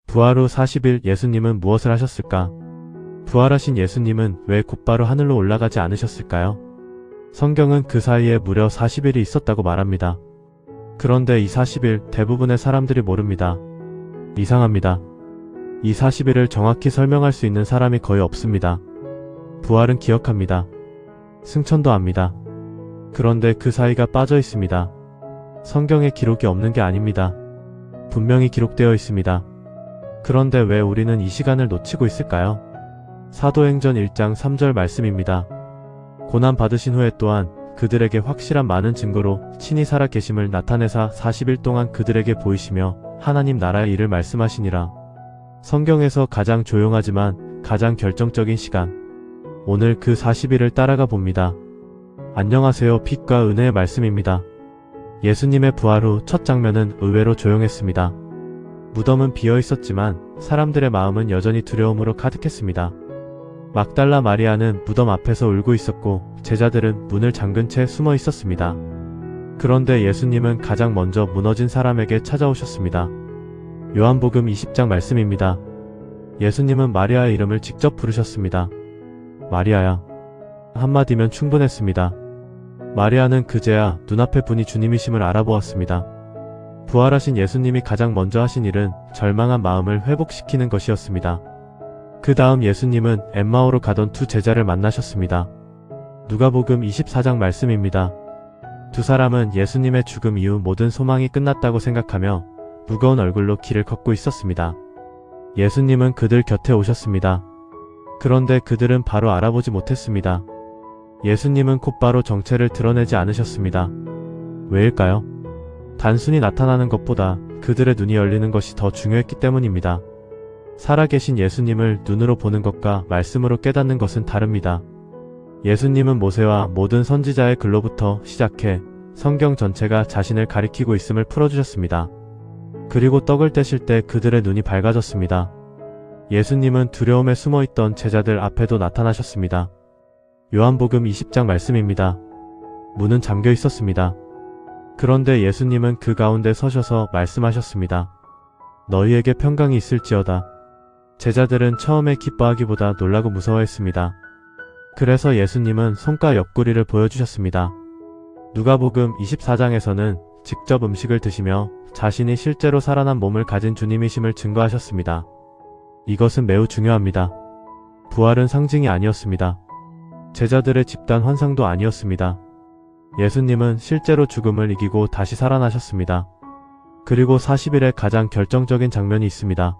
부활 후 40일 예수님은 무엇을 하셨을까? 부활하신 예수님은 왜 곧바로 하늘로 올라가지 않으셨을까요? 성경은 그 사이에 무려 40일이 있었다고 말합니다. 그런데 이 40일 대부분의 사람들이 모릅니다. 이상합니다. 이 40일을 정확히 설명할 수 있는 사람이 거의 없습니다. 부활은 기억합니다. 승천도 압니다. 그런데 그 사이가 빠져 있습니다. 성경에 기록이 없는 게 아닙니다. 분명히 기록되어 있습니다. 그런데 왜 우리는 이 시간을 놓치고 있을까요? 사도행전 1장 3절 말씀입니다. 고난 받으신 후에 또한 그들에게 확실한 많은 증거로 친히 살아 계심을 나타내사 40일 동안 그들에게 보이시며 하나님 나라의 일을 말씀하시니라. 성경에서 가장 조용하지만 가장 결정적인 시간. 오늘 그 40일을 따라가 봅니다. 안녕하세요. 빛과 은혜의 말씀입니다. 예수님의 부활 후 첫 장면은 의외로 조용했습니다. 무덤은 비어 있었지만 사람들의 마음은 여전히 두려움으로 가득했습니다. 막달라 마리아는 무덤 앞에서 울고 있었고 제자들은 문을 잠근 채 숨어 있었습니다. 그런데 예수님은 가장 먼저 무너진 사람에게 찾아오셨습니다. 요한복음 20장 말씀입니다. 예수님은 마리아의 이름을 직접 부르셨습니다. 마리아야. 한마디면 충분했습니다. 마리아는 그제야 눈앞의 분이 주님이심을 알아보았습니다. 부활하신 예수님이 가장 먼저 하신 일은 절망한 마음을 회복시키는 것이었습니다. 그 다음 예수님은 엠마오로 가던 두 제자를 만나셨습니다. 누가복음 24장 말씀입니다. 두 사람은 예수님의 죽음 이후 모든 소망이 끝났다고 생각하며 무거운 얼굴로 길을 걷고 있었습니다. 예수님은 그들 곁에 오셨습니다. 그런데 그들은 바로 알아보지 못했습니다. 예수님은 곧바로 정체를 드러내지 않으셨습니다. 왜일까요? 단순히 나타나는 것보다 그들의 눈이 열리는 것이 더 중요했기 때문입니다. 살아계신 예수님을 눈으로 보는 것과 말씀으로 깨닫는 것은 다릅니다. 예수님은 모세와 모든 선지자의 글로부터 시작해 성경 전체가 자신을 가리키고 있음을 풀어주셨습니다. 그리고 떡을 떼실 때 그들의 눈이 밝아졌습니다. 예수님은 두려움에 숨어있던 제자들 앞에도 나타나셨습니다. 요한복음 20장 말씀입니다. 문은 잠겨 있었습니다. 그런데 예수님은 그 가운데 서셔서 말씀하셨습니다. 너희에게 평강이 있을지어다. 제자들은 처음에 기뻐하기보다 놀라고 무서워했습니다. 그래서 예수님은 손과 옆구리를 보여주셨습니다. 누가복음 24장에서는 직접 음식을 드시며 자신이 실제로 살아난 몸을 가진 주님이심을 증거하셨습니다. 이것은 매우 중요합니다. 부활은 상징이 아니었습니다. 제자들의 집단 환상도 아니었습니다. 예수님은 실제로 죽음을 이기고 다시 살아나셨습니다. 그리고 40일의 가장 결정적인 장면이 있습니다.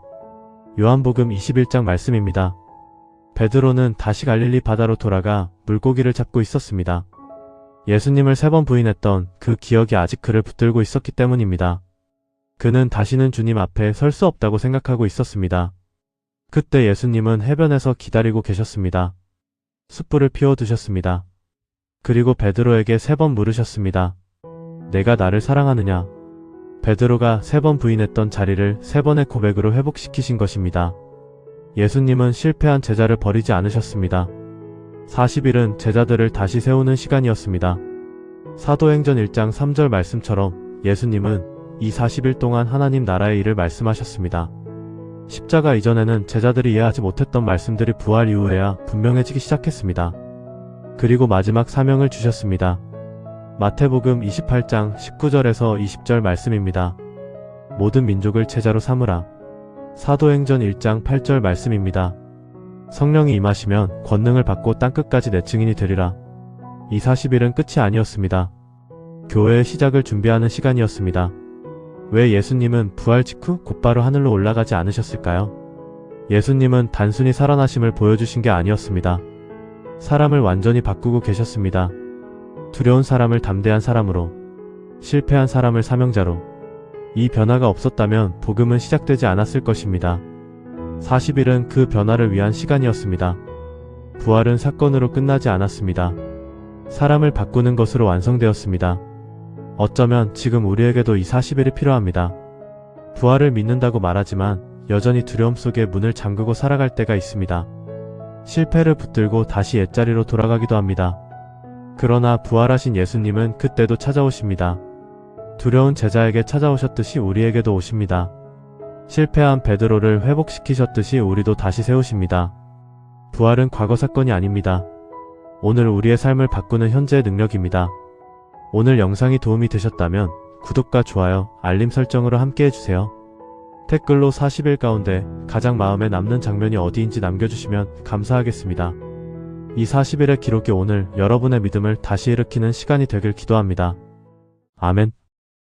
요한복음 21장 말씀입니다. 베드로는 다시 갈릴리 바다로 돌아가 물고기를 잡고 있었습니다. 예수님을 3번 부인했던 그 기억이 아직 그를 붙들고 있었기 때문입니다. 그는 다시는 주님 앞에 설 수 없다고 생각하고 있었습니다. 그때 예수님은 해변에서 기다리고 계셨습니다. 숯불을 피워두셨습니다. 그리고 베드로에게 3번 물으셨습니다. 내가 나를 사랑하느냐? 베드로가 3번 부인했던 자리를 3번의 고백으로 회복시키신 것입니다. 예수님은 실패한 제자를 버리지 않으셨습니다. 40일은 제자들을 다시 세우는 시간이었습니다. 사도행전 1장 3절 말씀처럼 예수님은 이 40일 동안 하나님 나라의 일을 말씀하셨습니다. 십자가 이전에는 제자들이 이해하지 못했던 말씀들이 부활 이후에야 분명해지기 시작했습니다. 그리고 마지막 사명을 주셨습니다. 마태복음 28장 19절에서 20절 말씀입니다. 모든 민족을 제자로 삼으라. 사도행전 1장 8절 말씀입니다. 성령이 임하시면 권능을 받고 땅끝까지 내 증인이 되리라. 이 40일은 끝이 아니었습니다. 교회의 시작을 준비하는 시간이었습니다. 왜 예수님은 부활 직후 곧바로 하늘로 올라가지 않으셨을까요? 예수님은 단순히 살아나심을 보여주신 게 아니었습니다. 사람을 완전히 바꾸고 계셨습니다. 두려운 사람을 담대한 사람으로, 실패한 사람을 사명자로. 이 변화가 없었다면 복음은 시작되지 않았을 것입니다. 40일은 그 변화를 위한 시간이었습니다. 부활은 사건으로 끝나지 않았습니다. 사람을 바꾸는 것으로 완성되었습니다. 어쩌면 지금 우리에게도 이 40일이 필요합니다. 부활을 믿는다고 말하지만 여전히 두려움 속에 문을 잠그고 살아갈 때가 있습니다. 실패를 붙들고 다시 옛자리로 돌아가기도 합니다. 그러나 부활하신 예수님은 그때도 찾아오십니다. 두려운 제자에게 찾아오셨듯이 우리에게도 오십니다. 실패한 베드로를 회복시키셨듯이 우리도 다시 세우십니다. 부활은 과거 사건이 아닙니다. 오늘 우리의 삶을 바꾸는 현재의 능력입니다. 오늘 영상이 도움이 되셨다면 구독과 좋아요, 알림 설정으로 함께 해주세요. 댓글로 40일 가운데 가장 마음에 남는 장면이 어디인지 남겨주시면 감사하겠습니다. 이 40일의 기록이 오늘 여러분의 믿음을 다시 일으키는 시간이 되길 기도합니다. 아멘.